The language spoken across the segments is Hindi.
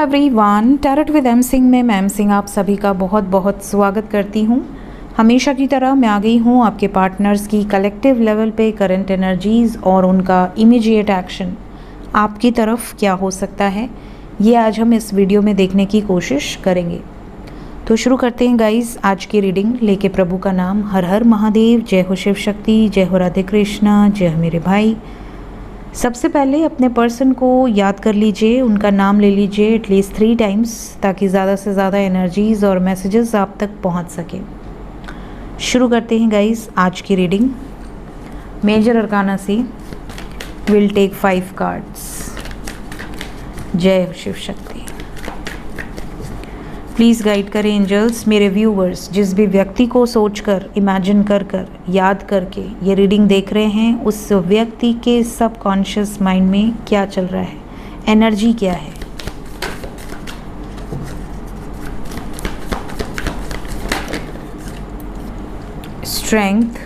Everyone, tarot with M Singh में मैम सिंह आप सभी का बहुत बहुत स्वागत करती हूँ। हमेशा की तरह मैं आ गई हूँ आपके पार्टनर्स की कलेक्टिव लेवल पे करंट एनर्जीज़ और उनका इमीडिएट एक्शन आपकी तरफ क्या हो सकता है, ये आज हम इस वीडियो में देखने की कोशिश करेंगे। तो शुरू करते हैं गाइस आज की रीडिंग लेके प्रभु का नाम। हर हर महादेव, जय हो शिव शक्ति, जय हो राधे कृष्णा, जय हो मेरे भाई। सबसे पहले अपने पर्सन को याद कर लीजिए, उनका नाम ले लीजिए एटलीस्ट 3 टाइम्स ताकि ज़्यादा से ज़्यादा एनर्जीज़ और मैसेजेस आप तक पहुंच सके। शुरू करते हैं गाइस आज की रीडिंग। मेजर अरकाना से विल टेक 5 कार्ड्स। जय शिव शक्ति। प्लीज़ गाइड करें एंजल्स मेरे व्यूवर्स, जिस भी व्यक्ति को सोचकर, इमेजिन कर याद करके ये रीडिंग देख रहे हैं, उस व्यक्ति के सबकॉन्शियस माइंड में क्या चल रहा है, एनर्जी क्या है। स्ट्रेंथ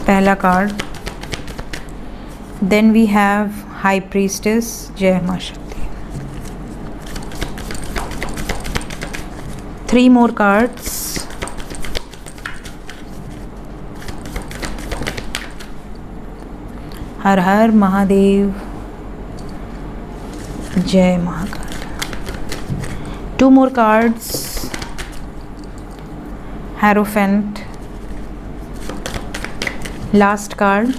पहला card, then we have high priestess. जय मां शक्ति। 3 more cards. हर हर महादेव, जय Mahakal. 2 more cards. Hierophant. Last card,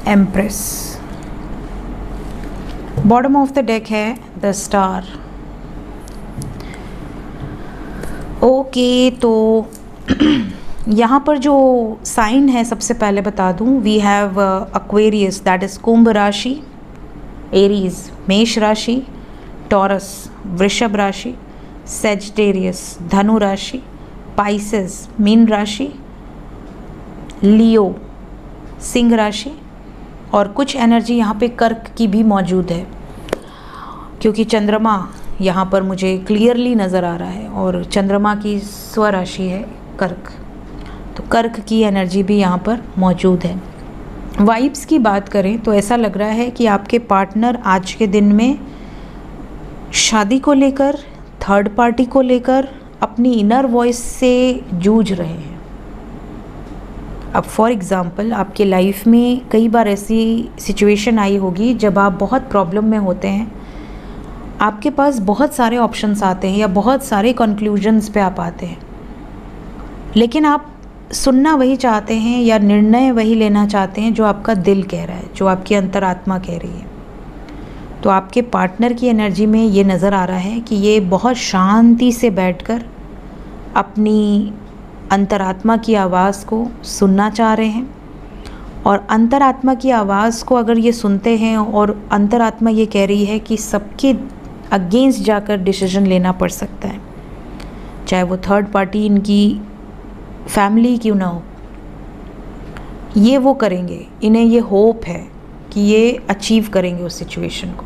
Empress. Bottom of the deck है द स्टार। ओके, तो यहाँ पर जो साइन है सबसे पहले बता दूँ, we have Aquarius that is Kumbh rashi, Aries मेष राशि, टॉरस वृषभ राशि, सेजिटेरियस धनु राशि, पाइसेस मीन राशि, लियो सिंह राशि और कुछ एनर्जी यहाँ पे कर्क की भी मौजूद है क्योंकि चंद्रमा यहाँ पर मुझे क्लियरली नज़र आ रहा है और चंद्रमा की स्वराशि है कर्क, तो कर्क की एनर्जी भी यहाँ पर मौजूद है। वाइब्स की बात करें तो ऐसा लग रहा है कि आपके पार्टनर आज के दिन में शादी को लेकर, थर्ड पार्टी को लेकर अपनी इनर वॉइस से जूझ रहे हैं। अब फॉर एग्ज़ाम्पल आपके लाइफ में कई बार ऐसी सिचुएशन आई होगी जब आप बहुत प्रॉब्लम में होते हैं, आपके पास बहुत सारे ऑप्शंस आते हैं या बहुत सारे कंक्लूजन्स पे आप आते हैं, लेकिन आप सुनना वही चाहते हैं या निर्णय वही लेना चाहते हैं जो आपका दिल कह रहा है, जो आपकी अंतरात्मा कह रही है। तो आपके पार्टनर की एनर्जी में ये नज़र आ रहा है कि ये बहुत शांति से बैठकर अपनी अंतरात्मा की आवाज़ को सुनना चाह रहे हैं और अंतरात्मा की आवाज़ को अगर ये सुनते हैं और अंतरात्मा ये कह रही है कि सबके अगेंस्ट जाकर डिसीजन लेना पड़ सकता है, चाहे वो थर्ड पार्टी इनकी फैमिली क्यों ना हो, ये वो करेंगे। इन्हें ये होप है कि ये अचीव करेंगे उस सिचुएशन को।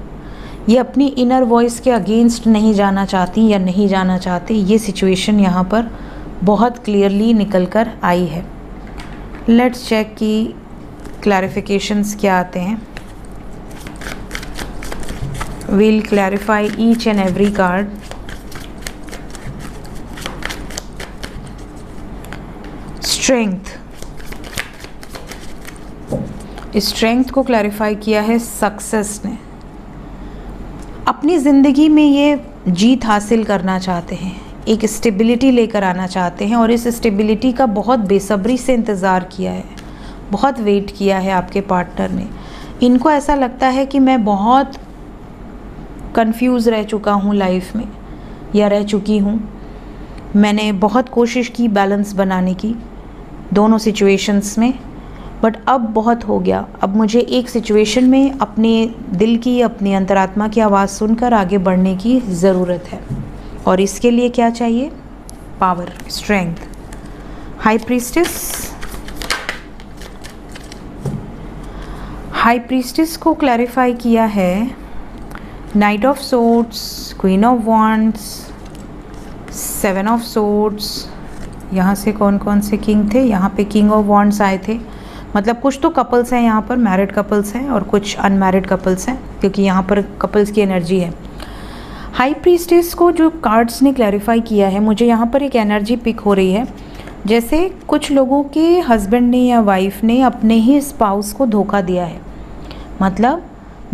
ये अपनी इनर वॉइस के अगेंस्ट नहीं जाना चाहती या नहीं जाना चाहते, ये सिचुएशन यहाँ पर बहुत क्लियरली निकल कर आई है। लेट्स चेक कि क्लैरिफिकेशंस क्या आते हैं। We'll clarify each and every card. Strength. Strength को क्लैरिफाई किया है सक्सेस ने। अपनी ज़िंदगी में ये जीत हासिल करना चाहते हैं, एक स्टेबिलिटी लेकर आना चाहते हैं और इस स्टेबिलिटी का बहुत बेसब्री से इंतज़ार किया है, बहुत वेट किया है आपके पार्टनर ने। इनको ऐसा लगता है कि मैं बहुत कंफ्यूज रह चुका हूँ लाइफ में या रह चुकी हूँ, मैंने बहुत कोशिश की बैलेंस बनाने की दोनों सिचुएशंस में, बट अब बहुत हो गया। अब मुझे एक सिचुएशन में अपने दिल की, अपनी अंतरात्मा की आवाज़ सुनकर आगे बढ़ने की ज़रूरत है और इसके लिए क्या चाहिए? Power, strength. High priestess, high priestess को क्लैरिफाई किया है night of swords, queen of wands, 7 of swords. यहाँ से कौन कौन से किंग थे? यहाँ पे किंग ऑफ वॉन्ड्स आए थे, मतलब कुछ तो कपल्स हैं यहाँ पर, मैरिड कपल्स हैं और कुछ अनमैरिड कपल्स हैं, क्योंकि यहाँ पर कपल्स की एनर्जी है। हाई प्रीस्टेस को जो कार्ड्स ने क्लैरिफाई किया है, मुझे यहाँ पर एक एनर्जी पिक हो रही है, जैसे कुछ लोगों के हस्बैंड ने या वाइफ ने अपने ही स्पाउस को धोखा दिया है। मतलब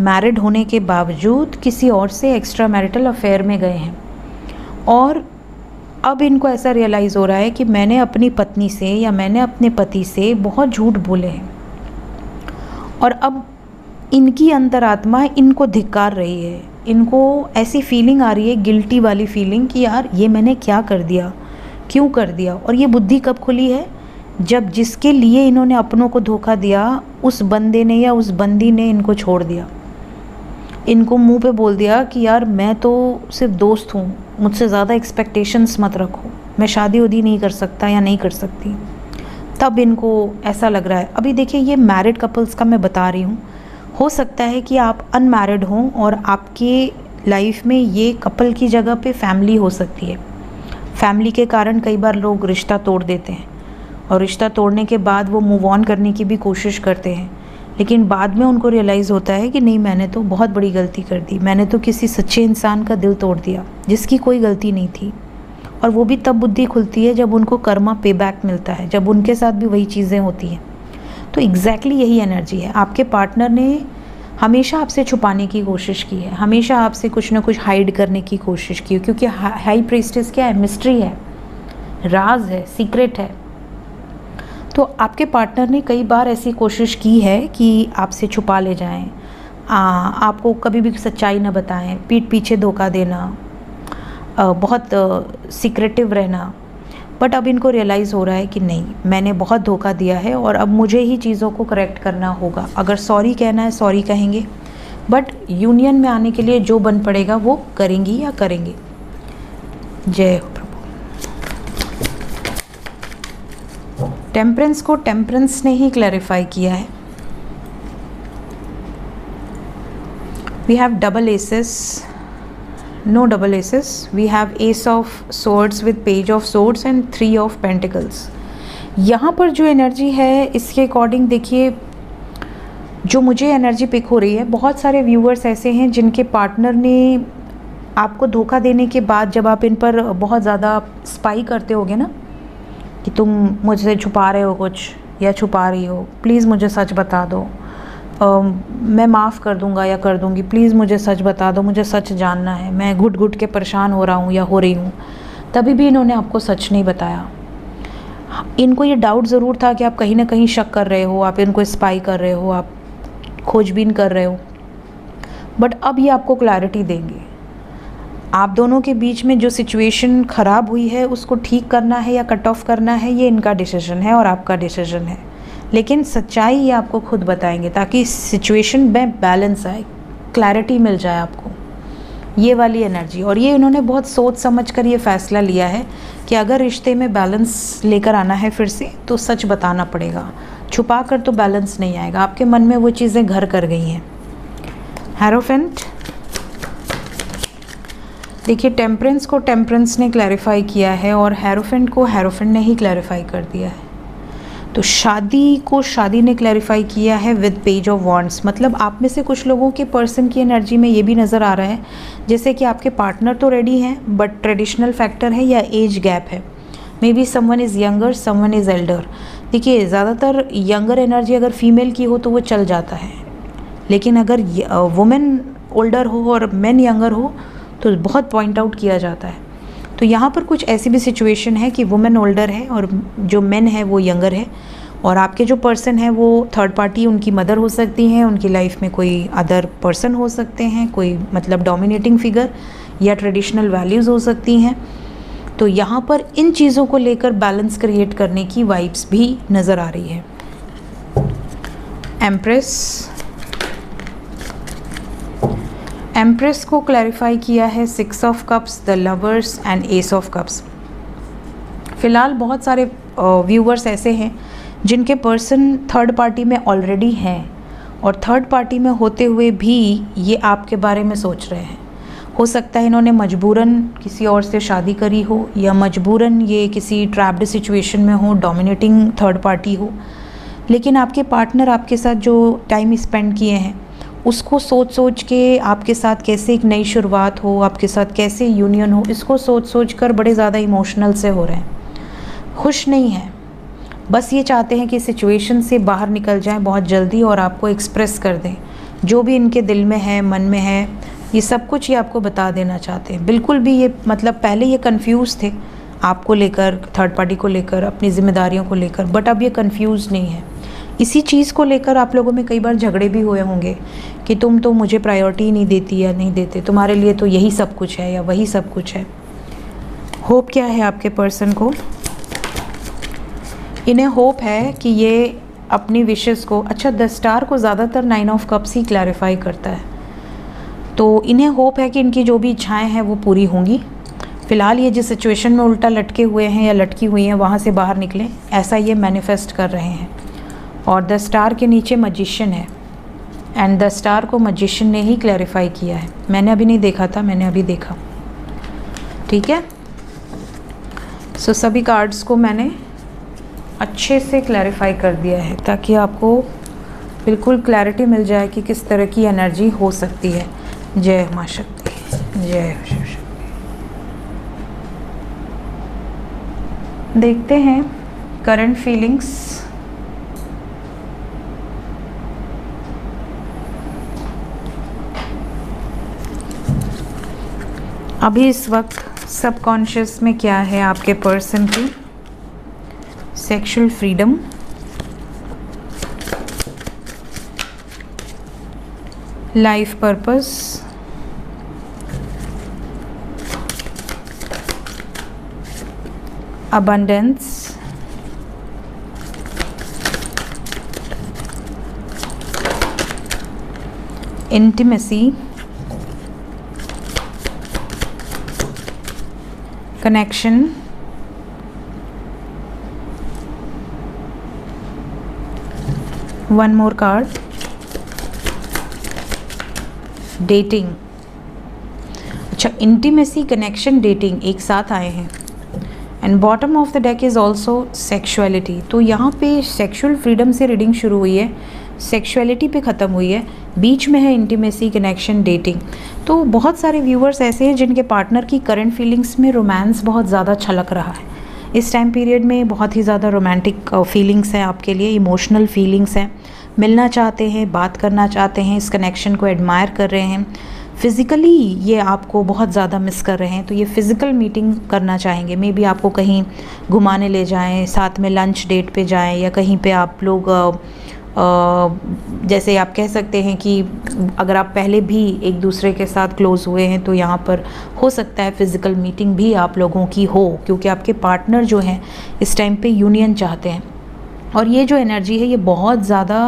मैरिड होने के बावजूद किसी और से एक्स्ट्रा मैरिटल अफेयर में गए हैं, और अब इनको ऐसा रियलाइज़ हो रहा है कि मैंने अपनी पत्नी से या मैंने अपने पति से बहुत झूठ बोले हैं, और अब इनकी अंतरात्मा इनको धिक्कार रही है। इनको ऐसी फीलिंग आ रही है, गिल्टी वाली फीलिंग, कि यार ये मैंने क्या कर दिया, क्यों कर दिया। और ये बुद्धि कब खुली है? जब जिसके लिए इन्होंने अपनों को धोखा दिया उस बंदे ने या उस बंदी ने इनको छोड़ दिया, इनको मुंह पे बोल दिया कि यार मैं तो सिर्फ दोस्त हूँ, मुझसे ज़्यादा एक्सपेक्टेशंस मत रखो, मैं शादी उदी नहीं कर सकता या नहीं कर सकती। तब इनको ऐसा लग रहा है। अभी देखिए, ये मैरिड कपल्स का मैं बता रही हूँ, हो सकता है कि आप अनमैरिड हों और आपके लाइफ में ये कपल की जगह पे फैमिली हो सकती है। फैमिली के कारण कई बार लोग रिश्ता तोड़ देते हैं, और रिश्ता तोड़ने के बाद वो मूव ऑन करने की भी कोशिश करते हैं, लेकिन बाद में उनको रियलाइज़ होता है कि नहीं, मैंने तो बहुत बड़ी गलती कर दी, मैंने तो किसी सच्चे इंसान का दिल तोड़ दिया जिसकी कोई गलती नहीं थी। और वो भी तब बुद्धि खुलती है जब उनको कर्मा पे बैक मिलता है, जब उनके साथ भी वही चीज़ें होती हैं। तो एग्जैक्टली यही एनर्जी है। आपके पार्टनर ने हमेशा आपसे छुपाने की कोशिश की है, हमेशा आपसे कुछ ना कुछ हाइड करने की कोशिश की है, क्योंकि हाई प्रीस्टेस क्या है? मिस्ट्री है, राज है, सीक्रेट है। तो आपके पार्टनर ने कई बार ऐसी कोशिश की है कि आपसे छुपा ले जाएं, आपको कभी भी सच्चाई न बताएं, पीठ पीछे धोखा देना, बहुत सीक्रेटिव रहना। बट अब इनको रियलाइज़ हो रहा है कि नहीं, मैंने बहुत धोखा दिया है और अब मुझे ही चीज़ों को करेक्ट करना होगा। अगर सॉरी कहना है सॉरी कहेंगे, बट यूनियन में आने के लिए जो बन पड़ेगा वो करेंगी या करेंगे। जय हो प्रभु। टेम्परेंस को टेम्परेंस ने ही क्लैरिफाई किया है। We have double aces, no double aces, we have ace of swords with page of swords and 3 of pentacles। यहाँ पर जो एनर्जी है इसके अकॉर्डिंग देखिए, जो मुझे एनर्जी पिक हो रही है, बहुत सारे व्यूअर्स ऐसे हैं जिनके पार्टनर ने आपको धोखा देने के बाद, जब आप इन पर बहुत ज़्यादा स्पाई करते होगे ना कि तुम मुझसे छुपा रहे हो कुछ या छुपा रही हो, प्लीज़ मुझे सच बता दो, मैं माफ़ कर दूंगा या कर दूंगी, प्लीज़ मुझे सच बता दो, मुझे सच जानना है, मैं घुट घुट के परेशान हो रहा हूँ या हो रही हूँ। तभी भी इन्होंने आपको सच नहीं बताया। इनको ये डाउट ज़रूर था कि आप कहीं ना कहीं शक कर रहे हो, आप इनको स्पाई कर रहे हो, आप खोजबीन कर रहे हो। बट अब ये आपको क्लैरिटी देंगे। आप दोनों के बीच में जो सिचुएशन ख़राब हुई है उसको ठीक करना है या कट ऑफ करना है, ये इनका डिसीजन है और आपका डिसीजन है। लेकिन सच्चाई ये आपको खुद बताएंगे ताकि सिचुएशन में बैलेंस आए, क्लैरिटी मिल जाए आपको, ये वाली एनर्जी। और ये इन्होंने बहुत सोच समझ कर ये फैसला लिया है कि अगर रिश्ते में बैलेंस लेकर आना है फिर से, तो सच बताना पड़ेगा, छुपा कर तो बैलेंस नहीं आएगा। आपके मन में वो चीज़ें घर कर गई हैं। हेरोफेंट, देखिए टेम्परेंस को टेम्परेंस ने क्लैरिफाई किया है और हेरोफेंट को हेरोफेंट ने ही क्लैरिफाई कर दिया है। तो शादी को शादी ने क्लैरिफाई किया है विद पेज ऑफ वॉन्ड्स। मतलब आप में से कुछ लोगों के पर्सन की एनर्जी में ये भी नज़र आ रहा है जैसे कि आपके पार्टनर तो रेडी हैं बट ट्रेडिशनल फैक्टर है या एज गैप है। May be someone is younger, someone is Elder. देखिए ज़्यादातर यंगर एनर्जी अगर फीमेल की हो तो वो चल जाता है, लेकिन अगर वुमेन ओल्डर हो और मेन यंगर हो तो बहुत पॉइंट आउट किया जाता है। तो यहाँ पर कुछ ऐसी भी सिचुएशन है कि वुमेन ओल्डर है और जो मेन है वो यंगर है, और आपके जो पर्सन है वो थर्ड पार्टी, उनकी मदर हो सकती हैं, उनकी लाइफ में कोई अदर पर्सन हो सकते हैं, कोई मतलब डोमिनेटिंग फिगर या ट्रेडिशनल वैल्यूज़ हो सकती हैं। तो यहाँ पर इन चीज़ों को लेकर बैलेंस क्रिएट करने की वाइब्स भी नज़र आ रही है। एम्प्रेस को क्लैरिफाई किया है 6 of cups, the lovers and S of cups. फ़िलहाल बहुत सारे व्यूवर्स ऐसे हैं जिनके पर्सन थर्ड पार्टी में ऑलरेडी हैं और थर्ड पार्टी में होते हुए भी ये आपके बारे में सोच रहे हैं। हो सकता है इन्होंने मजबूरन किसी और से शादी करी हो या मजबूरन ये किसी ट्रैप्ड सिचुएशन में हो, डोमिनेटिंग थर्ड पार्टी हो, लेकिन आपके पार्टनर आपके साथ जो टाइम स्पेंड किए हैं उसको सोच सोच के आपके साथ कैसे एक नई शुरुआत हो, आपके साथ कैसे यूनियन हो, इसको सोच सोच कर बड़े ज़्यादा इमोशनल से हो रहे हैं, खुश नहीं हैं। बस ये चाहते हैं कि सिचुएशन से बाहर निकल जाएं बहुत जल्दी और आपको एक्सप्रेस कर दें जो भी इनके दिल में है, मन में है, ये सब कुछ ये आपको बता देना चाहते हैं। बिल्कुल भी ये मतलब पहले ये कंफ्यूज थे आपको लेकर, थर्ड पार्टी को लेकर, अपनी जिम्मेदारियों को लेकर, बट अब ये कंफ्यूज नहीं है। इसी चीज़ को लेकर आप लोगों में कई बार झगड़े भी हुए होंगे कि तुम तो मुझे प्रायोरिटी नहीं देती या नहीं देते, तुम्हारे लिए तो यही सब कुछ है या वही सब कुछ है। होप क्या है आपके पर्सन को? इन्हें होप है कि ये अपनी विशेस को, अच्छा 10 स्टार को ज़्यादातर 9 ऑफ कप्स ही क्लैरिफाई करता है, तो इन्हें होप है कि इनकी जो भी इच्छाएं हैं वो पूरी होंगी। फ़िलहाल ये जिस सिचुएशन में उल्टा लटके हुए हैं या लटकी हुई हैं वहाँ से बाहर निकलें, ऐसा ये मैनिफेस्ट कर रहे हैं। और 10 स्टार के नीचे मैजिशियन है एंड 10 स्टार को मैजिशियन ने ही क्लैरिफाई किया है। मैंने अभी नहीं देखा था, मैंने अभी देखा, ठीक है। सो सभी कार्ड्स को मैंने अच्छे से क्लैरिफाई कर दिया है ताकि आपको बिल्कुल क्लैरिटी मिल जाए कि किस तरह की एनर्जी हो सकती है। जय माँ शक्ति, जय शिव शक्ति। देखते हैं करंट फीलिंग्स। अभी इस वक्त सबकॉन्शियस में क्या है आपके पर्सन की? Sexual freedom, life purpose, abundance, intimacy, connection, one more card, dating। अच्छा, intimacy, connection, dating एक साथ आए हैं and bottom of the deck is also sexuality. तो यहाँ पे सेक्शुअल फ्रीडम से रीडिंग शुरू हुई है, सेक्शुअलिटी पे ख़त्म हुई है, बीच में है इंटीमेसी, कनेक्शन, डेटिंग। तो बहुत सारे व्यूअर्स ऐसे हैं जिनके पार्टनर की करंट फीलिंग्स में रोमांस बहुत ज़्यादा छलक रहा है। इस टाइम पीरियड में बहुत ही ज़्यादा रोमांटिक फीलिंग्स हैं आपके लिए, इमोशनल फीलिंग्स हैं, मिलना चाहते हैं, बात करना चाहते हैं, इस कनेक्शन को एडमायर कर रहे हैं। फ़िज़िकली ये आपको बहुत ज़्यादा मिस कर रहे हैं, तो ये फ़िज़िकल मीटिंग करना चाहेंगे। मे बी आपको कहीं घुमाने ले जाएं, साथ में लंच डेट पे जाएं, या कहीं पे आप लोग जैसे आप कह सकते हैं कि अगर आप पहले भी एक दूसरे के साथ क्लोज़ हुए हैं तो यहाँ पर हो सकता है फ़िज़िकल मीटिंग भी आप लोगों की हो, क्योंकि आपके पार्टनर जो हैं इस टाइम पे यूनियन चाहते हैं। और ये जो एनर्जी है ये बहुत ज़्यादा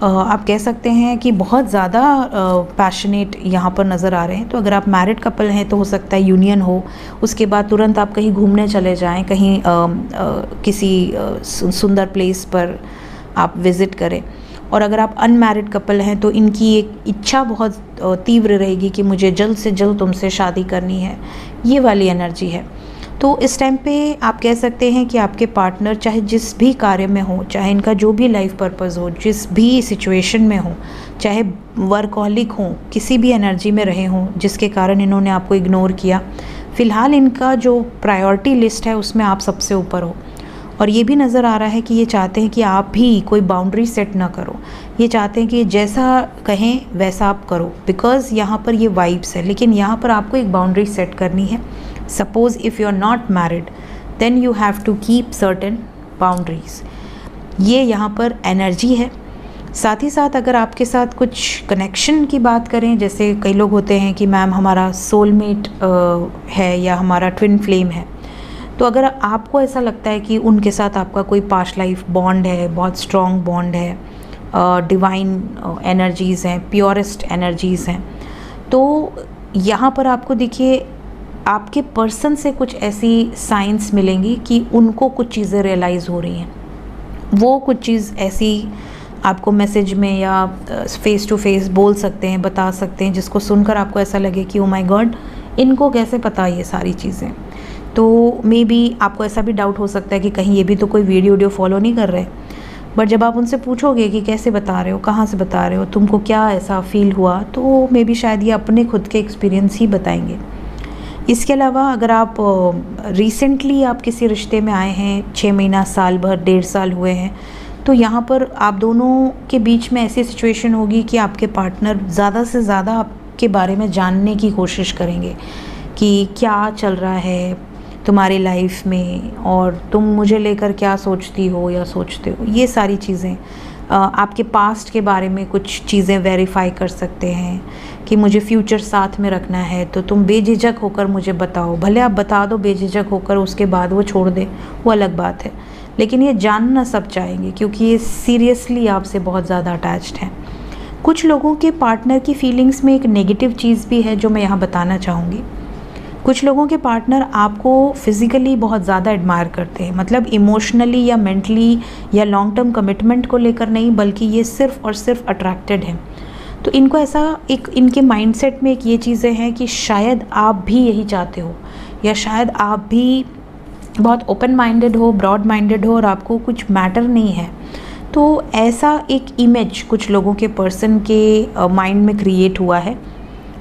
आप कह सकते हैं कि बहुत ज़्यादा पैशनेट यहाँ पर नज़र आ रहे हैं। तो अगर आप मैरिड कपल हैं तो हो सकता है यूनियन हो, उसके बाद तुरंत आप कहीं घूमने चले जाएं, कहीं किसी सुंदर प्लेस पर आप विज़िट करें। और अगर आप अनमैरिड कपल हैं तो इनकी एक इच्छा बहुत तीव्र रहेगी कि मुझे जल्द से जल्द तुमसे शादी करनी है, ये वाली एनर्जी है। तो इस टाइम पे आप कह सकते हैं कि आपके पार्टनर चाहे जिस भी कार्य में हो, चाहे इनका जो भी लाइफ पर्पस हो, जिस भी सिचुएशन में हो, चाहे वर्कहॉलिक हो, किसी भी एनर्जी में रहे हों जिसके कारण इन्होंने आपको इग्नोर किया, फ़िलहाल इनका जो प्रायोरिटी लिस्ट है उसमें आप सबसे ऊपर हो। और ये भी नज़र आ रहा है कि ये चाहते हैं कि आप भी कोई बाउंड्री सेट ना करो, ये चाहते हैं कि जैसा कहें वैसा आप करो, बिकॉज़ यहाँ पर ये वाइब्स है। लेकिन यहाँ पर आपको एक बाउंड्री सेट करनी है। Suppose if you are not married, then you have to keep certain boundaries। ये यहाँ पर एनर्जी है। साथ ही साथ अगर आपके साथ कुछ कनेक्शन की बात करें, जैसे कई लोग होते हैं कि मैम हमारा सोलमेट है या हमारा ट्विन फ्लेम है, तो अगर आपको ऐसा लगता है कि उनके साथ आपका कोई पास्ट लाइफ बॉन्ड है, बहुत स्ट्रॉन्ग बॉन्ड है, डिवाइन एनर्जीज़ हैं, प्योरेस्ट एनर्जीज़ हैं, तो यहाँ पर आपको देखिए आपके पर्सन से कुछ ऐसी साइंस मिलेंगी कि उनको कुछ चीज़ें रियलाइज़ हो रही हैं। वो कुछ चीज़ ऐसी आपको मैसेज में या फेस टू फेस बोल सकते हैं, बता सकते हैं, जिसको सुनकर आपको ऐसा लगे कि ओ माय गॉड, इनको कैसे पता ये सारी चीज़ें। तो मे बी आपको ऐसा भी डाउट हो सकता है कि कहीं ये भी तो कोई वीडियो फॉलो नहीं कर रहे। बट जब आप उनसे पूछोगे कि कैसे बता रहे हो, कहाँ से बता रहे हो, तुमको क्या ऐसा फील हुआ, तो मे बी शायद ये अपने खुद के एक्सपीरियंस ही बताएंगे। इसके अलावा अगर आप रिसेंटली आप किसी रिश्ते में आए हैं, 6 महीना, साल भर, 1.5 साल हुए हैं, तो यहाँ पर आप दोनों के बीच में ऐसी सिचुएशन होगी कि आपके पार्टनर ज़्यादा से ज़्यादा आपके बारे में जानने की कोशिश करेंगे कि क्या चल रहा है तुम्हारी लाइफ में, और तुम मुझे लेकर क्या सोचती हो या सोचते हो। ये सारी चीज़ें आपके पास्ट के बारे में कुछ चीज़ें वेरीफाई कर सकते हैं कि मुझे फ्यूचर साथ में रखना है, तो तुम बेझिझक होकर मुझे बताओ। भले आप बता दो बेझिझक होकर, उसके बाद वो छोड़ दे, वो अलग बात है, लेकिन ये जानना सब चाहेंगे क्योंकि ये सीरियसली आपसे बहुत ज़्यादा अटैच्ड हैं। कुछ लोगों के पार्टनर की फीलिंग्स में एक नेगेटिव चीज़ भी है जो मैं यहाँ बताना चाहूँगी। कुछ लोगों के पार्टनर आपको फिज़िकली बहुत ज़्यादा एडमायर करते हैं, मतलब इमोशनली या मेंटली या लॉन्ग टर्म कमिटमेंट को लेकर नहीं, बल्कि ये सिर्फ़ और सिर्फ अट्रैक्टेड हैं। तो इनको ऐसा एक इनके माइंडसेट में एक ये चीज़ें हैं कि शायद आप भी यही चाहते हो, या शायद आप भी बहुत ओपन माइंडेड हो, ब्रॉड माइंडेड हो और आपको कुछ मैटर नहीं है। तो ऐसा एक इमेज कुछ लोगों के पर्सन के माइंड में क्रिएट हुआ है।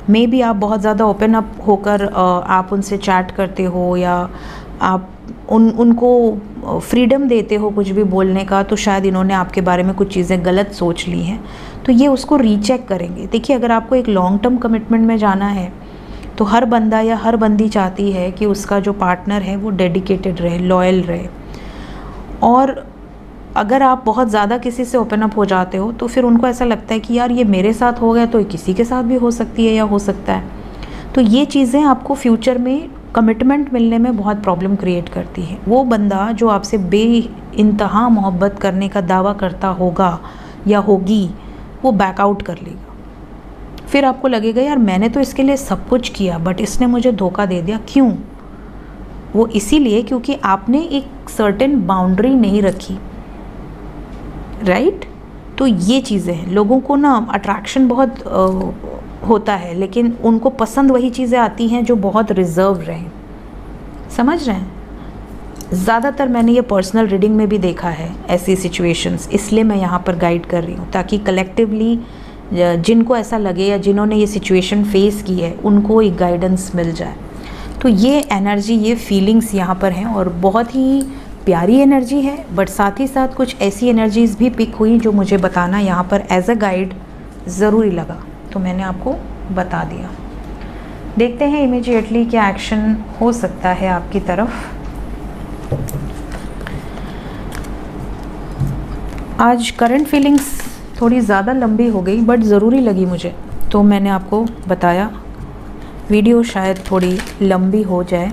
मे बी आप बहुत ज़्यादा ओपन अप होकर आप उनसे चैट करते हो, या आप उनको फ्रीडम देते हो कुछ भी बोलने का, तो शायद इन्होंने आपके बारे में कुछ चीज़ें गलत सोच ली हैं, तो ये उसको रीचेक करेंगे। देखिए, अगर आपको एक लॉन्ग टर्म कमिटमेंट में जाना है तो हर बंदा या हर बंदी चाहती है कि उसका जो पार्टनर है वो डेडिकेटेड रहे, लॉयल रहे। और अगर आप बहुत ज़्यादा किसी से ओपन अप हो जाते हो तो फिर उनको ऐसा लगता है कि यार ये मेरे साथ हो गया तो ये किसी के साथ भी हो सकती है या हो सकता है। तो ये चीज़ें आपको फ्यूचर में कमिटमेंट मिलने में बहुत प्रॉब्लम क्रिएट करती है। वो बंदा जो आपसे बेइंतहा मोहब्बत करने का दावा करता होगा या होगी, वो बैकआउट कर लेगा। फिर आपको लगेगा यार मैंने तो इसके लिए सब कुछ किया बट इसने मुझे धोखा दे दिया। क्यों? वो इसीलिए क्योंकि आपने एक सर्टेन बाउंड्री नहीं रखी, राइट? तो ये चीज़ें हैं। लोगों को ना अट्रैक्शन बहुत होता है, लेकिन उनको पसंद वही चीज़ें आती हैं जो बहुत रिजर्व रहें। समझ रहे हैं? ज़्यादातर मैंने ये पर्सनल रीडिंग में भी देखा है ऐसी सिचुएशंस, इसलिए मैं यहाँ पर गाइड कर रही हूँ ताकि कलेक्टिवली जिनको ऐसा लगे या जिन्होंने ये सिचुएशन फेस की है उनको एक गाइडेंस मिल जाए। तो ये एनर्जी, ये फीलिंग्स यहाँ पर हैं और बहुत ही प्यारी एनर्जी है, बट साथ ही साथ कुछ ऐसी एनर्जीज़ भी पिक हुई जो मुझे बताना यहाँ पर एज अ गाइड ज़रूरी लगा, तो मैंने आपको बता दिया। देखते हैं इमीडिएटली क्या एक्शन हो सकता है आपकी तरफ। आज करंट फीलिंग्स थोड़ी ज़्यादा लंबी हो गई बट ज़रूरी लगी मुझे, तो मैंने आपको बताया। वीडियो शायद थोड़ी लंबी हो जाए,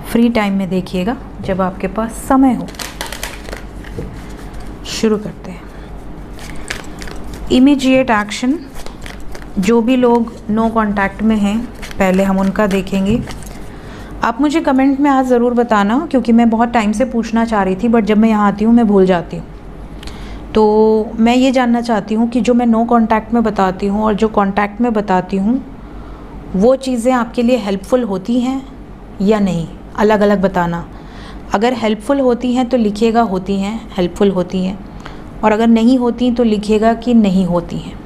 फ्री टाइम में देखिएगा जब आपके पास समय हो। शुरू करते हैं। इमीडिएट एक्शन, जो भी लोग नो कांटेक्ट में हैं पहले हम उनका देखेंगे। आप मुझे कमेंट में आज ज़रूर बताना, क्योंकि मैं बहुत टाइम से पूछना चाह रही थी बट जब मैं यहाँ आती हूँ मैं भूल जाती हूँ। तो मैं ये जानना चाहती हूँ कि जो मैं नो कांटेक्ट में बताती हूँ और जो कांटेक्ट में बताती हूँ वो चीज़ें आपके लिए हेल्पफुल होती हैं या नहीं, अलग अलग बताना। अगर हेल्पफुल होती हैं तो लिखिएगा होती हैं, हेल्पफुल होती हैं, और अगर नहीं होती तो लिखिएगा कि नहीं होती हैं।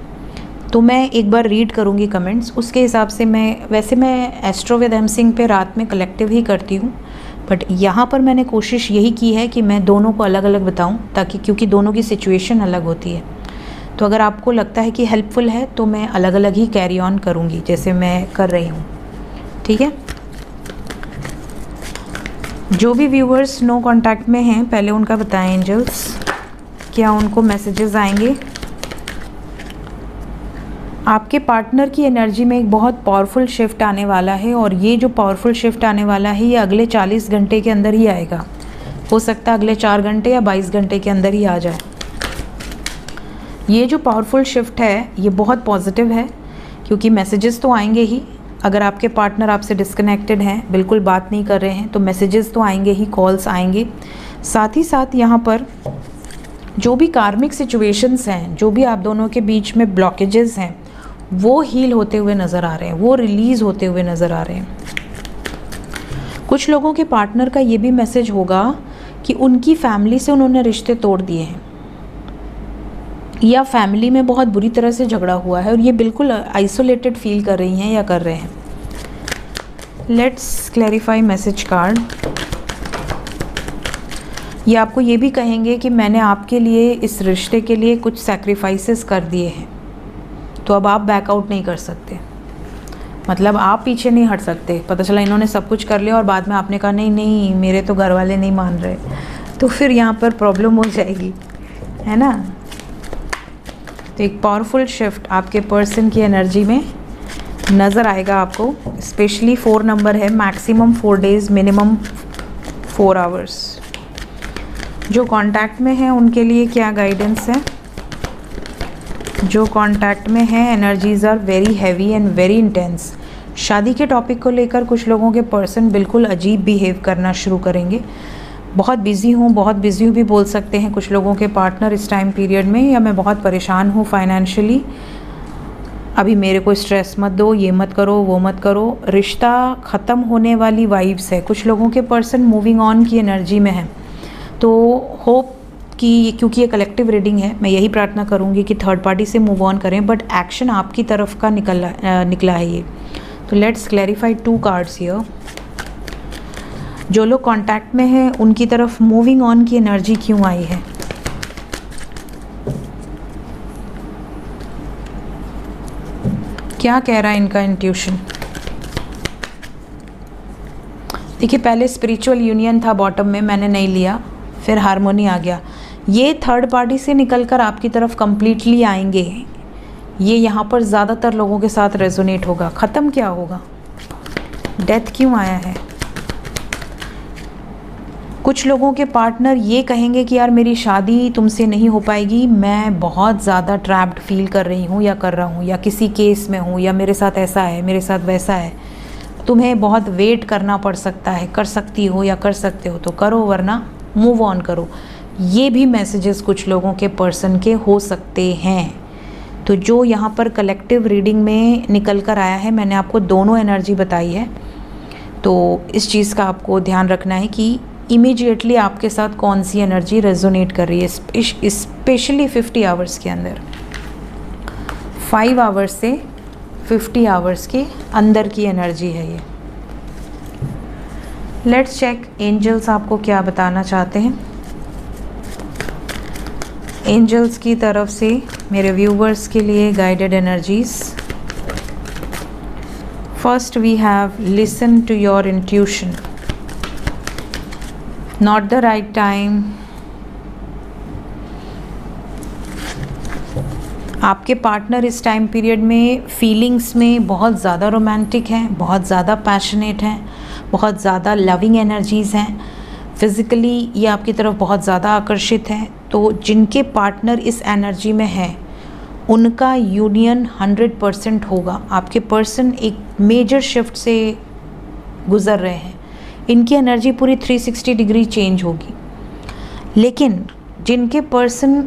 तो मैं एक बार रीड करूँगी कमेंट्स, उसके हिसाब से वैसे मैं एस्ट्रो विद एम सिंह पे रात में कलेक्टिव ही करती हूँ, बट यहाँ पर मैंने कोशिश यही की है कि मैं दोनों को अलग अलग बताऊँ, ताकि क्योंकि दोनों की सिचुएशन अलग होती है। तो अगर आपको लगता है कि हेल्पफुल है तो मैं अलग अलग ही कैरी ऑन करूँगी जैसे मैं कर रही हूँ, ठीक है? जो भी व्यूअर्स नो कांटेक्ट में हैं पहले उनका बताएं एंजल्स, क्या उनको मैसेजेस आएंगे। आपके पार्टनर की एनर्जी में एक बहुत पावरफुल शिफ्ट आने वाला है, और ये जो पावरफुल शिफ्ट आने वाला है ये अगले 40 घंटे के अंदर ही आएगा। हो सकता है अगले 4 घंटे या 22 घंटे के अंदर ही आ जाए। ये जो पावरफुल शिफ्ट है ये बहुत पॉजिटिव है, क्योंकि मैसेजेस तो आएंगे ही। अगर आपके पार्टनर आपसे डिस्कनेक्टेड हैं, बिल्कुल बात नहीं कर रहे हैं, तो मैसेजेस तो आएंगे ही, कॉल्स आएंगे। साथ ही साथ यहाँ पर जो भी कार्मिक सिचुएशंस हैं, जो भी आप दोनों के बीच में ब्लॉकेजेस हैं, वो हील होते हुए नज़र आ रहे हैं, वो रिलीज़ होते हुए नज़र आ रहे हैं। कुछ लोगों के पार्टनर का ये भी मैसेज होगा कि उनकी फैमिली से उन्होंने रिश्ते तोड़ दिए हैं या फैमिली में बहुत बुरी तरह से झगड़ा हुआ है और ये बिल्कुल आइसोलेटेड फील कर रही हैं या कर रहे हैं। Let's clarify message card. ये आपको ये भी कहेंगे कि मैंने आपके लिए, इस रिश्ते के लिए कुछ सैक्रिफाइसेस कर दिए हैं, तो अब आप बैकआउट नहीं कर सकते, मतलब आप पीछे नहीं हट सकते। पता चला इन्होंने सब कुछ कर लिया और बाद में आपने कहा नहीं नहीं मेरे तो घर वाले नहीं मान रहे, तो फिर यहाँ पर प्रॉब्लम हो जाएगी, है ना। तो एक पावरफुल शिफ्ट आपके पर्सन की एनर्जी में नज़र आएगा आपको। स्पेशली 4 नंबर है, मैक्सिमम 4 डेज़, मिनिमम 4 आवर्स। जो कांटेक्ट में है उनके लिए क्या गाइडेंस है? जो कांटेक्ट में है, energies are very heavy and very intense. शादी के टॉपिक को लेकर कुछ लोगों के पर्सन बिल्कुल अजीब बिहेव करना शुरू करेंगे। बहुत बिज़ी हूँ भी बोल सकते हैं कुछ लोगों के पार्टनर इस टाइम पीरियड में, या मैं बहुत परेशान हूँ फाइनेंशियली, अभी मेरे को स्ट्रेस मत दो, ये मत करो, वो मत करो। रिश्ता ख़त्म होने वाली वाइब्स है। कुछ लोगों के पर्सन मूविंग ऑन की एनर्जी में है। तो होप कि, क्योंकि ये कलेक्टिव रीडिंग है, मैं यही प्रार्थना करूँगी कि थर्ड पार्टी से मूव ऑन करें, बट एक्शन आपकी तरफ का निकला है ये। तो लेट्स क्लैरिफाई 2 कार्ड्स हियर। जो लोग कांटेक्ट में हैं उनकी तरफ मूविंग ऑन की एनर्जी क्यों आई है? क्या कह रहा है इनका इंट्यूशन? देखिए, पहले स्पिरिचुअल यूनियन था बॉटम में, मैंने नहीं लिया, फिर हार्मोनी आ गया। ये थर्ड पार्टी से निकलकर आपकी तरफ कंप्लीटली आएंगे। ये यहाँ पर ज़्यादातर लोगों के साथ रेजोनेट होगा। ख़त्म क्या होगा? डेथ क्यों आया है? कुछ लोगों के पार्टनर ये कहेंगे कि यार मेरी शादी तुमसे नहीं हो पाएगी, मैं बहुत ज़्यादा ट्रैप्ड फील कर रही हूँ या कर रहा हूँ, या किसी केस में हूँ, या मेरे साथ ऐसा है, मेरे साथ वैसा है, तुम्हें बहुत वेट करना पड़ सकता है, कर सकती हो या कर सकते हो तो करो, वरना मूव ऑन करो। ये भी मैसेजेस कुछ लोगों के पर्सन के हो सकते हैं। तो जो यहाँ पर कलेक्टिव रीडिंग में निकल कर आया है, मैंने आपको दोनों एनर्जी बताई है, तो इस चीज़ का आपको ध्यान रखना है कि इमीडिएटली आपके साथ कौन सी एनर्जी रेजोनेट कर रही है, स्पेशली 50 आवर्स के अंदर। 5 आवर्स से 50 आवर्स के अंदर की एनर्जी है ये। लेट्स चेक एंजल्स आपको क्या बताना चाहते हैं। एंजल्स की तरफ से मेरे व्यूवर्स के लिए guided energies. First we have listen to your intuition, not the right time. आपके पार्टनर इस टाइम पीरियड में फीलिंग्स में बहुत ज़्यादा रोमांटिक हैं, बहुत ज़्यादा पैशनेट हैं, बहुत ज़्यादा लविंग एनर्जीज़ हैं। फिज़िकली ये आपकी तरफ बहुत ज़्यादा आकर्षित हैं। तो जिनके पार्टनर इस एनर्जी में है उनका यूनियन 100% होगा। आपके पर्सन एक मेजर शिफ्ट से गुज़र रहे हैं, इनकी एनर्जी पूरी 360 डिग्री चेंज होगी। लेकिन जिनके पर्सन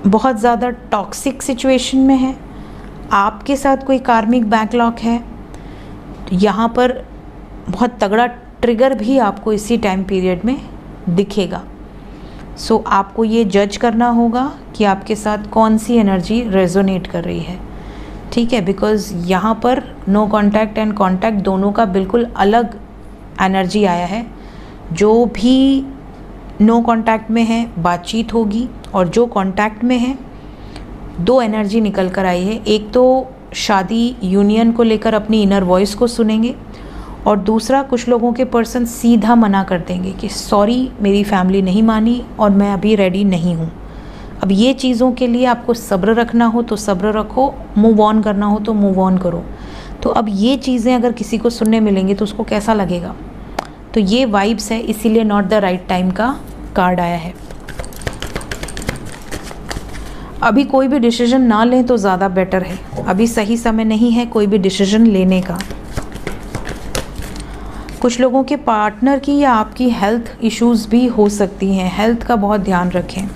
बहुत ज़्यादा टॉक्सिक सिचुएशन में है, आपके साथ कोई कार्मिक बैकलॉग है, तो यहाँ पर बहुत तगड़ा ट्रिगर भी आपको इसी टाइम पीरियड में दिखेगा। सो आपको ये जज करना होगा कि आपके साथ कौन सी एनर्जी रेजोनेट कर रही है, ठीक है। बिकॉज़ यहाँ पर नो कांटेक्ट एंड कांटेक्ट दोनों का बिल्कुल अलग एनर्जी आया है। जो भी नो कांटेक्ट में है बातचीत होगी, और जो कांटेक्ट में है 2 एनर्जी निकल कर आई है। एक तो शादी यूनियन को लेकर अपनी इनर वॉइस को सुनेंगे, और दूसरा कुछ लोगों के पर्सन सीधा मना कर देंगे कि सॉरी मेरी फैमिली नहीं मानी और मैं अभी रेडी नहीं हूँ। अब ये चीज़ों के लिए आपको सब्र रखना हो तो सब्र रखो, मूव ऑन करना हो तो मूव ऑन करो। तो अब ये चीज़ें अगर किसी को सुनने मिलेंगी तो उसको कैसा लगेगा? तो ये वाइब्स है, इसीलिए नॉट द राइट टाइम का कार्ड आया है। अभी कोई भी डिसीजन ना लें तो ज़्यादा बेटर है। अभी सही समय नहीं है कोई भी डिसीजन लेने का। कुछ लोगों के पार्टनर की या आपकी हेल्थ इश्यूज़ भी हो सकती हैं, हेल्थ का बहुत ध्यान रखें।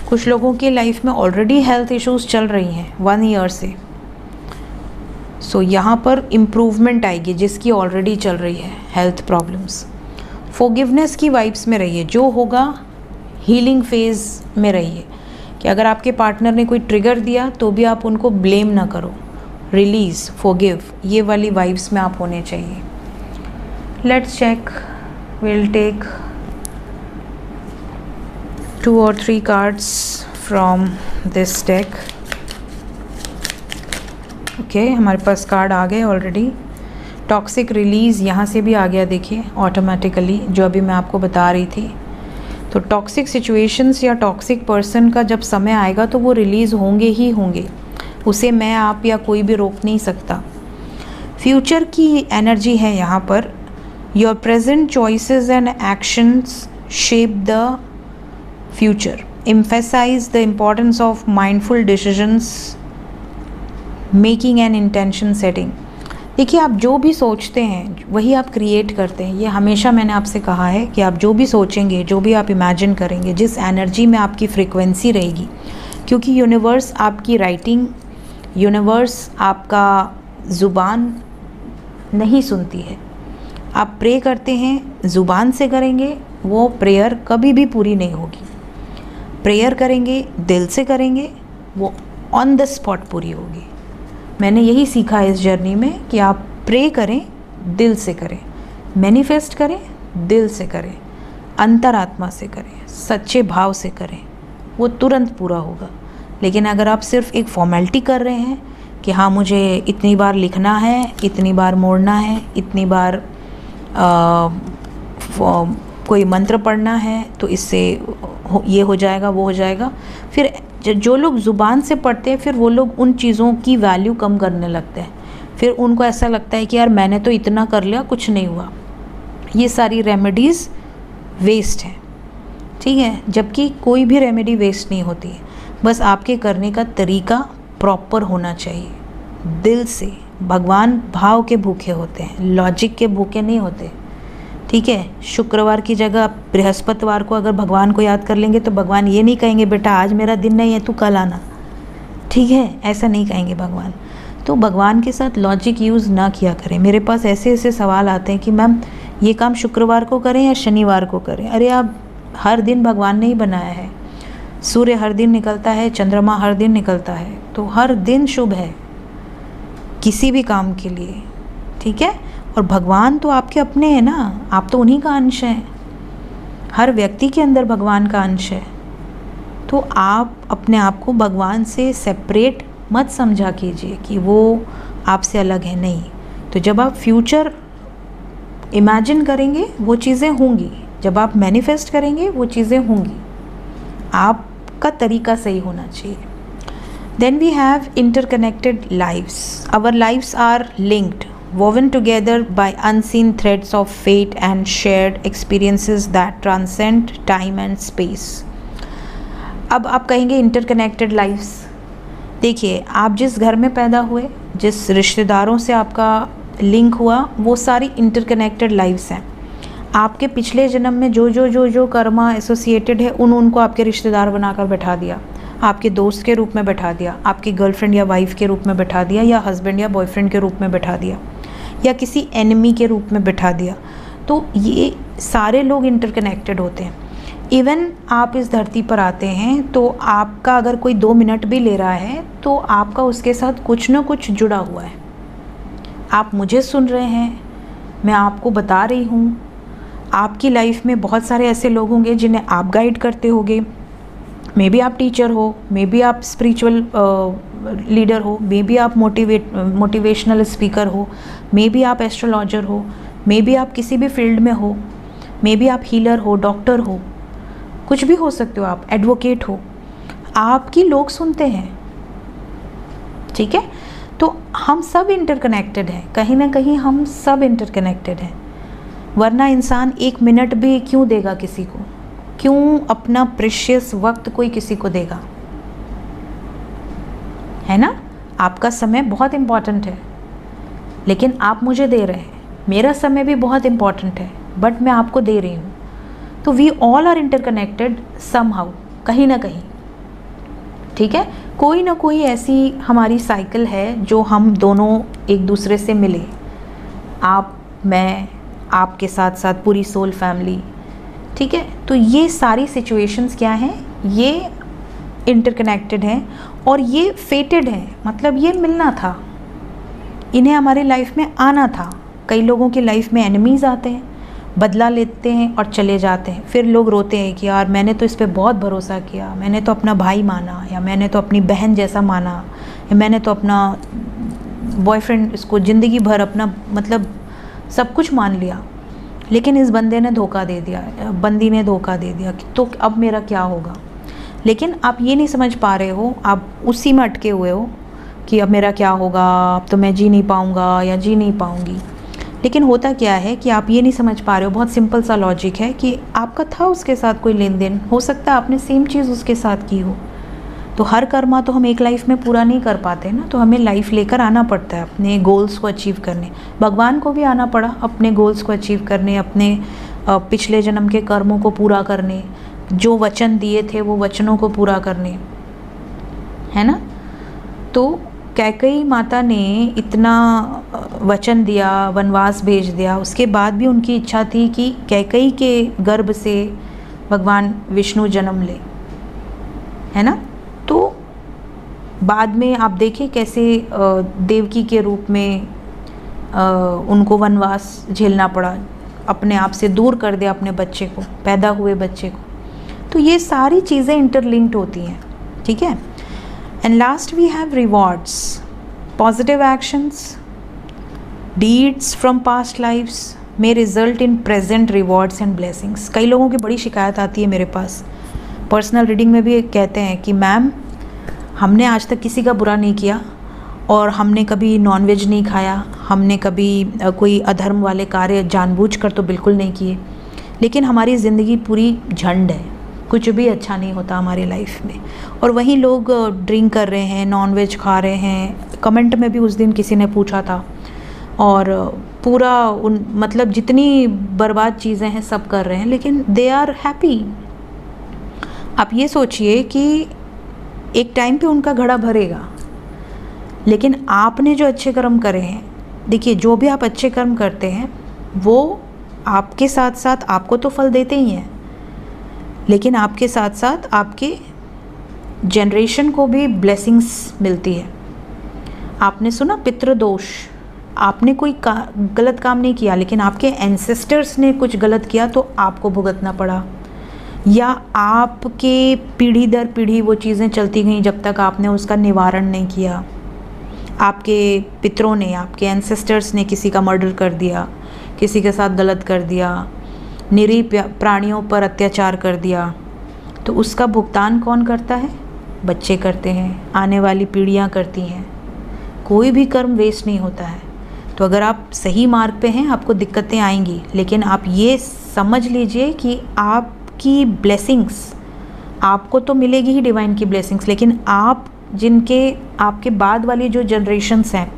कुछ लोगों की लाइफ में ऑलरेडी हेल्थ इश्यूज़ चल रही हैं 1 ईयर से। सो यहाँ पर इम्प्रूवमेंट आएगी जिसकी ऑलरेडी चल रही है हेल्थ प्रॉब्लम्स। फॉरगिवनेस की वाइब्स में रहिए, जो होगा हीलिंग फेज़ में रहिए, कि अगर आपके पार्टनर ने कोई ट्रिगर दिया तो भी आप उनको ब्लेम ना करो, रिलीज़, फॉरगिव, ये वाली वाइब्स में आप होने चाहिए। Let's check, will take 2 or 3 cards from this deck। Okay, हमारे पास कार्ड आ गए ऑलरेडी। टॉक्सिक रिलीज़ यहाँ से भी आ गया, देखिए ऑटोमेटिकली, जो अभी मैं आपको बता रही थी। तो टॉक्सिक सिचुएशंस या टॉक्सिक पर्सन का जब समय आएगा तो वो रिलीज़ होंगे ही होंगे, उसे मैं, आप या कोई भी रोक नहीं सकता। फ्यूचर की एनर्जी है यहाँ पर। Your present choices and actions shape the future. Emphasize the importance of mindful decisions making and intention setting. देखिए, आप जो भी सोचते हैं वही आप क्रिएट करते हैं। ये हमेशा मैंने आपसे कहा है कि आप जो भी सोचेंगे, जो भी आप इमेजिन करेंगे, जिस एनर्जी में आपकी फ्रीक्वेंसी रहेगी, क्योंकि यूनिवर्स आपकी राइटिंग, यूनिवर्स आपका ज़ुबान नहीं सुनती है। आप प्रे करते हैं, ज़ुबान से करेंगे, वो प्रेयर कभी भी पूरी नहीं होगी। प्रेयर करेंगे, दिल से करेंगे, वो ऑन द स्पॉट पूरी होगी। मैंने यही सीखा है इस जर्नी में कि आप प्रे करें, दिल से करें, मैनिफेस्ट करें, दिल से करें, अंतरात्मा से करें, सच्चे भाव से करें, वो तुरंत पूरा होगा। लेकिन अगर आप सिर्फ एक फॉर्मेलिटी कर रहे हैं कि हाँ मुझे इतनी बार लिखना है, इतनी बार मोड़ना है, इतनी बार कोई मंत्र पढ़ना है तो इससे ये हो जाएगा, वो हो जाएगा, फिर जो लोग ज़ुबान से पढ़ते हैं फिर वो लोग उन चीज़ों की वैल्यू कम करने लगते हैं। फिर उनको ऐसा लगता है कि यार मैंने तो इतना कर लिया, कुछ नहीं हुआ। ये सारी रेमेडीज़ वेस्ट हैं, ठीक है। जबकि कोई भी रेमेडी वेस्ट नहीं होती है, बस आपके करने का तरीका प्रॉपर होना चाहिए, दिल से। भगवान भाव के भूखे होते हैं, लॉजिक के भूखे नहीं होते, ठीक है। शुक्रवार की जगह बृहस्पतिवार को अगर भगवान को याद कर लेंगे तो भगवान ये नहीं कहेंगे बेटा आज मेरा दिन नहीं है, तू कल आना, ठीक है, ऐसा नहीं कहेंगे भगवान। तो भगवान के साथ लॉजिक यूज़ ना किया करें। मेरे पास ऐसे ऐसे सवाल आते हैं कि मैम ये काम शुक्रवार को करें या शनिवार को करें। अरे आप हर दिन भगवान ने ही बनाया है, सूर्य हर दिन निकलता है, चंद्रमा हर दिन निकलता है, तो हर दिन शुभ है किसी भी काम के लिए, ठीक है। और भगवान तो आपके अपने हैं ना, आप तो उन्हीं का अंश हैं। हर व्यक्ति के अंदर भगवान का अंश है, तो आप अपने आप को भगवान से सेपरेट मत समझा कीजिए कि वो आपसे अलग है, नहीं। तो जब आप फ्यूचर इमेजिन करेंगे वो चीज़ें होंगी, जब आप मैनिफेस्ट करेंगे वो चीज़ें होंगी, आपका तरीका सही होना चाहिए। Then we have interconnected lives. Our lives are linked, woven together by unseen threads of fate and shared experiences that transcend time and space. अब आप कहेंगे interconnected lives। देखिए, आप जिस घर में पैदा हुए, जिस रिश्तेदारों से आपका लिंक हुआ, वो सारी इंटरकनेक्टेड लाइव्स हैं। आपके पिछले जन्म में जो कर्मा एसोसिएटेड है उनको आपके रिश्तेदार बनाकर बैठा दिया, आपके दोस्त के रूप में बैठा दिया, आपकी गर्लफ्रेंड या वाइफ के रूप में बैठा दिया, या हस्बैंड या बॉयफ्रेंड के रूप में बैठा दिया, या किसी एनिमी के रूप में बैठा दिया। तो ये सारे लोग इंटरकनेक्टेड होते हैं। इवन आप इस धरती पर आते हैं तो आपका अगर कोई 2 मिनट भी ले रहा है तो आपका उसके साथ कुछ ना कुछ जुड़ा हुआ है। आप मुझे सुन रहे हैं, मैं आपको बता रही हूँ। आपकी लाइफ में बहुत सारे ऐसे लोग होंगे जिन्हें आप गाइड करते होगे। मे बी आप टीचर हो, मे बी आप स्पिरिचुअल लीडर हो, मे बी आप मोटिवेशनल स्पीकर हो, मे बी आप एस्ट्रोलॉजर हो, मे बी आप किसी भी फील्ड में हो, मे बी आप हीलर हो, डॉक्टर हो, कुछ भी हो सकते हो आप, एडवोकेट हो। आपकी लोग सुनते हैं, ठीक है। तो हम सब इंटरकनेक्टेड हैं, कहीं ना कहीं हम सब इंटरकनेक्टेड हैं। वरना इंसान 1 मिनट भी क्यों देगा किसी को, क्यों अपना प्रेशियस वक्त कोई किसी को देगा, है ना। आपका समय बहुत इम्पॉर्टेंट है, लेकिन आप मुझे दे रहे हैं। मेरा समय भी बहुत इम्पॉर्टेंट है, बट मैं आपको दे रही हूँ। तो we all are interconnected somehow, कहीं ना कहीं, ठीक है। कोई ना कोई ऐसी हमारी साइकिल है जो हम दोनों एक दूसरे से मिले, आप, मैं, आपके साथ साथ पूरी सोल फैमिली, ठीक है। तो ये सारी सिचुएशंस क्या हैं, ये इंटरकनेक्टेड हैं और ये फेटेड हैं, मतलब ये मिलना था, इन्हें हमारे लाइफ में आना था। कई लोगों की लाइफ में एनिमीज़ आते हैं, बदला लेते हैं और चले जाते हैं, फिर लोग रोते हैं कि यार मैंने तो इस पे बहुत भरोसा किया, मैंने तो अपना भाई माना, या मैंने तो अपनी बहन जैसा माना, या मैंने तो अपना बॉयफ्रेंड, इसको ज़िंदगी भर अपना मतलब सब कुछ मान लिया, लेकिन इस बंदे ने धोखा दे दिया, बंदी ने धोखा दे दिया, तो अब मेरा क्या होगा। लेकिन आप ये नहीं समझ पा रहे हो, आप उसी में अटके हुए हो कि अब मेरा क्या होगा, अब तो मैं जी नहीं पाऊँगा या जी नहीं पाऊँगी। लेकिन होता क्या है कि आप ये नहीं समझ पा रहे हो, बहुत सिंपल सा लॉजिक है कि आपका था उसके साथ कोई लेन देन, हो सकता है आपने सेम चीज़ उसके साथ की हो। तो हर कर्मा तो हम एक लाइफ में पूरा नहीं कर पाते ना, तो हमें लाइफ लेकर आना पड़ता है अपने गोल्स को अचीव करने। भगवान को भी आना पड़ा अपने गोल्स को अचीव करने, अपने पिछले जन्म के कर्मों को पूरा करने, जो वचन दिए थे वो वचनों को पूरा करने, है ना। तो कैकेयी माता ने इतना वचन दिया, वनवास भेज दिया, उसके बाद भी उनकी इच्छा थी कि कैकेयी के गर्भ से भगवान विष्णु जन्म ले, है ना। तो बाद में आप देखें कैसे देवकी के रूप में उनको वनवास झेलना पड़ा, अपने आप से दूर कर दिया अपने बच्चे को, पैदा हुए बच्चे को। तो ये सारी चीज़ें इंटरलिंक्ड होती हैं, ठीक है। And last we have rewards, positive actions, deeds from past lives may result in present rewards and blessings। कई लोगों की बड़ी शिकायत आती है मेरे पास, पर्सनल रीडिंग में भी कहते हैं कि मैम हमने आज तक किसी का बुरा नहीं किया, और हमने कभी नॉनवेज नहीं खाया, हमने कभी कोई अधर्म वाले कार्य जानबूझकर तो बिल्कुल नहीं किए, लेकिन हमारी ज़िंदगी पूरी झंड है, कुछ भी अच्छा नहीं होता हमारी लाइफ में। और वहीं लोग ड्रिंक कर रहे हैं, नॉनवेज खा रहे हैं। कमेंट में भी उस दिन किसी ने पूछा था, और पूरा उन मतलब जितनी बर्बाद चीज़ें हैं सब कर रहे हैं, लेकिन दे आर हैप्पी। आप ये सोचिए कि एक टाइम पे उनका घड़ा भरेगा, लेकिन आपने जो अच्छे कर्म करे हैं, देखिए जो भी आप अच्छे कर्म करते हैं वो आपके साथ साथ आपको तो फल देते ही हैं, लेकिन आपके साथ साथ आपके जनरेशन को भी ब्लेसिंग्स मिलती है। आपने सुना पितृदोष, आपने कोई गलत काम नहीं किया, लेकिन आपके एंसेस्टर्स ने कुछ गलत किया तो आपको भुगतना पड़ा, या आपके पीढ़ी दर पीढ़ी वो चीज़ें चलती गईं जब तक आपने उसका निवारण नहीं किया। आपके पितरों ने, आपके एंसेस्टर्स ने किसी का मर्डर कर दिया, किसी के साथ गलत कर दिया, निरीह प्राणियों पर अत्याचार कर दिया, तो उसका भुगतान कौन करता है? बच्चे करते हैं, आने वाली पीढ़ियाँ करती हैं। कोई भी कर्म वेस्ट नहीं होता है। तो अगर आप सही मार्ग पे हैं, आपको दिक्कतें आएंगी, लेकिन आप ये समझ लीजिए कि आपकी ब्लेसिंग्स आपको तो मिलेगी ही, डिवाइन की ब्लेसिंग्स, लेकिन आप जिनके आपके बाद वाली जो जनरेशन्स हैं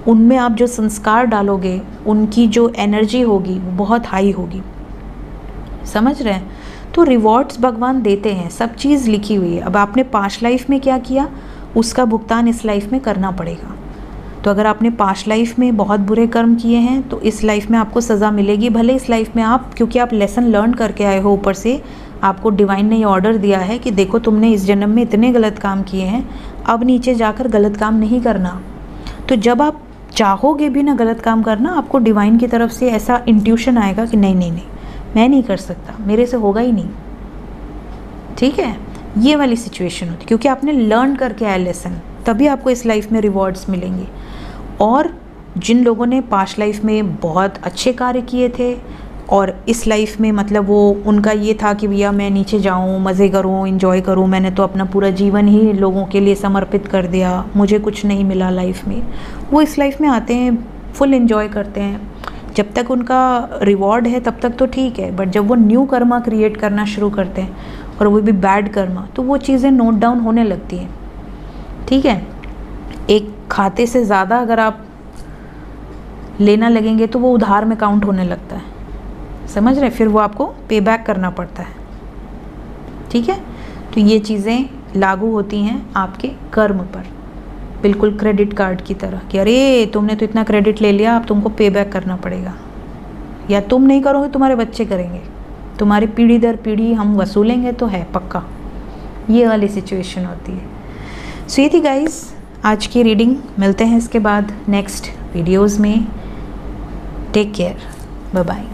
उनमें आप जो संस्कार डालोगे, उनकी जो एनर्जी होगी वो बहुत हाई होगी। समझ रहे हैं? तो रिवॉर्ड्स भगवान देते हैं, सब चीज़ लिखी हुई है। अब आपने पास्ट लाइफ में क्या किया, उसका भुगतान इस लाइफ में करना पड़ेगा। तो अगर आपने पास्ट लाइफ में बहुत बुरे कर्म किए हैं तो इस लाइफ में आपको सज़ा मिलेगी। भले इस लाइफ में आप, क्योंकि आप लेसन लर्न करके आए हो, ऊपर से आपको डिवाइन ने ये ऑर्डर दिया है कि देखो तुमने इस जन्म में इतने गलत काम किए हैं, अब नीचे जाकर गलत काम नहीं करना। तो जब आप चाहोगे भी ना गलत काम करना, आपको डिवाइन की तरफ से ऐसा इंट्यूशन आएगा कि नहीं नहीं नहीं, मैं नहीं कर सकता, मेरे से होगा ही नहीं। ठीक है, ये वाली सिचुएशन होती है, क्योंकि आपने लर्न करके आया लेसन, तभी आपको इस लाइफ में रिवॉर्ड्स मिलेंगे। और जिन लोगों ने पास्ट लाइफ में बहुत अच्छे कार्य किए थे और इस लाइफ में मतलब वो उनका ये था कि भैया मैं नीचे जाऊँ, मज़े करूँ, इंजॉय करूँ, मैंने तो अपना पूरा जीवन ही लोगों के लिए समर्पित कर दिया, मुझे कुछ नहीं मिला लाइफ में, वो इस लाइफ में आते हैं, फुल इंजॉय करते हैं। जब तक उनका रिवॉर्ड है तब तक तो ठीक है, बट जब वो न्यू कर्मा क्रिएट करना शुरू करते हैं, और वो भी बैड कर्मा, तो वो चीज़ें नोट डाउन होने लगती हैं। ठीक है, एक खाते से ज़्यादा अगर आप लेना लगेंगे तो वो उधार में काउंट होने लगता है। समझ रहे? फिर वो आपको पे बैक करना पड़ता है। ठीक है, तो ये चीज़ें लागू होती हैं आपके कर्म पर, बिल्कुल क्रेडिट कार्ड की तरह कि अरे तुमने तो इतना क्रेडिट ले लिया, अब तुमको पे बैक करना पड़ेगा, या तुम नहीं करोगे तुम्हारे बच्चे करेंगे, तुम्हारी पीढ़ी दर पीढ़ी हम वसूलेंगे तो है पक्का, ये वाली सिचुएशन होती है। सो ये थी गाइस आज की रीडिंग। मिलते हैं इसके बाद नेक्स्ट वीडियोज़ में। Take care, bye bye.